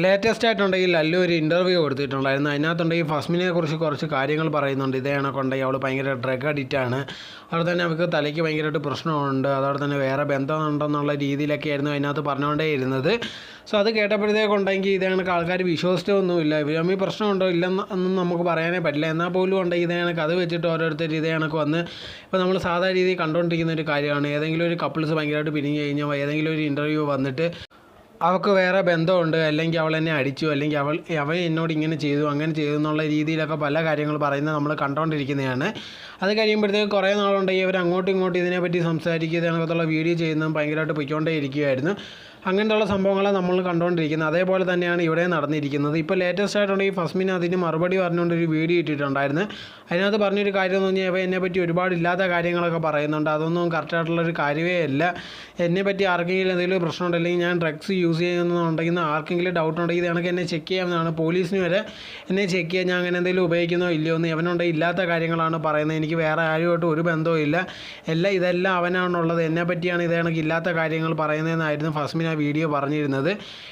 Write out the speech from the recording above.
Latest ആയിട്ടുണ്ടെങ്കിൽ ലല്ലു ഒരു interview കൊടുത്തിട്ടുണ്ടായിരുന്നു. അതിനകത്തുണ്ടെങ്കിൽ ഫസ്മിനെ കുറിച്ച് കുറച്ച് കാര്യങ്ങൾ പറയുന്നുണ്ട്. ഇതേ കണക്കുണ്ടെങ്കിൽ അവൾ ഭയങ്കര ഡ്രഗ് അഡിക്റ്റാണ്. അതുപോലെ തന്നെ അവൾക്ക് തലയ്ക്ക് ഭയങ്കരമായിട്ട് പ്രശ്നമുണ്ട്. അതോടെ തന്നെ വേറെ ബന്ധമുണ്ടെന്നുള്ള രീതിയിലൊക്കെ ആയിരുന്നു അതിനകത്ത് പറഞ്ഞുകൊണ്ടേ ഇരുന്നത്. സോ അത് കേട്ടപ്പോഴത്തേക്കുണ്ടെങ്കിൽ ഇതേ കണക്ക് ആൾക്കാർ വിശ്വസിച്ചൊന്നുമില്ല. ഇവർ തമ്മിൽ പ്രശ്നമുണ്ടോ ഇല്ലെന്നൊന്നും നമുക്ക് പറയാനേ പറ്റില്ല. എന്നാൽ പോലും ഉണ്ടെങ്കിൽ ഇതേ കണക്ക് അത് വെച്ചിട്ട് ഓരോരുത്തർ ഇതേ കണക്ക് വന്ന് ഇപ്പോൾ നമ്മൾ സാധാരണ രീതിയിൽ കണ്ടുകൊണ്ടിരിക്കുന്ന ഒരു കാര്യമാണ്. ഏതെങ്കിലും ഒരു കപ്പിൾസ് ഭയങ്കരമായിട്ട് പിരിഞ്ഞ് കഴിഞ്ഞാൽ ഏതെങ്കിലും ഒരു ഇൻ്റർവ്യൂ വന്നിട്ട് അവൾക്ക് വേറെ ബന്ധമുണ്ട്, അല്ലെങ്കിൽ അവൾ എന്നെ അടിച്ചു, അല്ലെങ്കിൽ അവൻ എന്നോട് ഇങ്ങനെ ചെയ്തു അങ്ങനെ ചെയ്തു എന്നുള്ള രീതിയിലൊക്കെ പല കാര്യങ്ങൾ പറയുന്നത് നമ്മൾ കണ്ടുകൊണ്ടിരിക്കുന്നതാണ്. അത് കഴിയുമ്പോഴത്തേക്ക് കുറേ നാളുണ്ടെങ്കിൽ അവർ അങ്ങോട്ടും ഇങ്ങോട്ടും ഇതിനെപ്പറ്റി സംസാരിക്കുക ഇതിനകത്തുള്ള വീഡിയോ ചെയ്യുന്നതും ഭയങ്കരമായിട്ട് പൊയ്ക്കൊണ്ടേ ഇരിക്കുകയായിരുന്നു. അങ്ങനത്തുള്ള സംഭവങ്ങളാണ് നമ്മൾ കണ്ടുകൊണ്ടിരിക്കുന്നത്. അതേപോലെ തന്നെയാണ് ഇവിടെ നടന്നിരിക്കുന്നത്. ഇപ്പോൾ ലേറ്റസ്റ്റ് ആയിട്ടുണ്ടെങ്കിൽ ഫസ്മിന് അതിന് മറുപടി പറഞ്ഞുകൊണ്ടൊരു വീഡിയോ ഇട്ടിട്ടുണ്ടായിരുന്നു. അതിനകത്ത് പറഞ്ഞൊരു കാര്യം എന്ന് പറഞ്ഞാൽ എന്നെപ്പറ്റി ഒരുപാട് ഇല്ലാത്ത കാര്യങ്ങളൊക്കെ പറയുന്നുണ്ട്. അതൊന്നും കറക്റ്റായിട്ടുള്ളൊരു കാര്യമേ അല്ല. എന്നെപ്പറ്റി ആർക്കെങ്കിലും എന്തെങ്കിലും പ്രശ്നമുണ്ട്, അല്ലെങ്കിൽ ഞാൻ ഡ്രഗ്സ് യൂസ് ചെയ്യുന്നുണ്ടെങ്കിൽ ആർക്കെങ്കിലും ഡൗട്ട് ഉണ്ടെങ്കിൽ ഇത് എന്നെ ചെക്ക് ചെയ്യാവുന്നതാണ്. പോലീസിന് വരെ എന്നെ ചെക്ക് ചെയ്യാൻ ഞാൻ അങ്ങനെ എന്തെങ്കിലും ഉപയോഗിക്കുന്നോ ഇല്ലയോ എന്ന് അവനുണ്ടെങ്കിൽ ഇല്ലാത്ത കാര്യങ്ങളാണ് പറയുന്നത്. എനിക്ക് വേറെ ആരുമായിട്ട് ഒരു ബന്ധവും ഇല്ല, ഇതെല്ലാം അവനാണുള്ളത്, എന്നെപ്പറ്റിയാണ് ഇതേ കണക്ക് ഇല്ലാത്ത കാര്യങ്ങൾ പറയുന്നതെന്നായിരുന്നു ഫസ്മിൻ ആ വീഡിയോ പറഞ്ഞിരുന്നത്.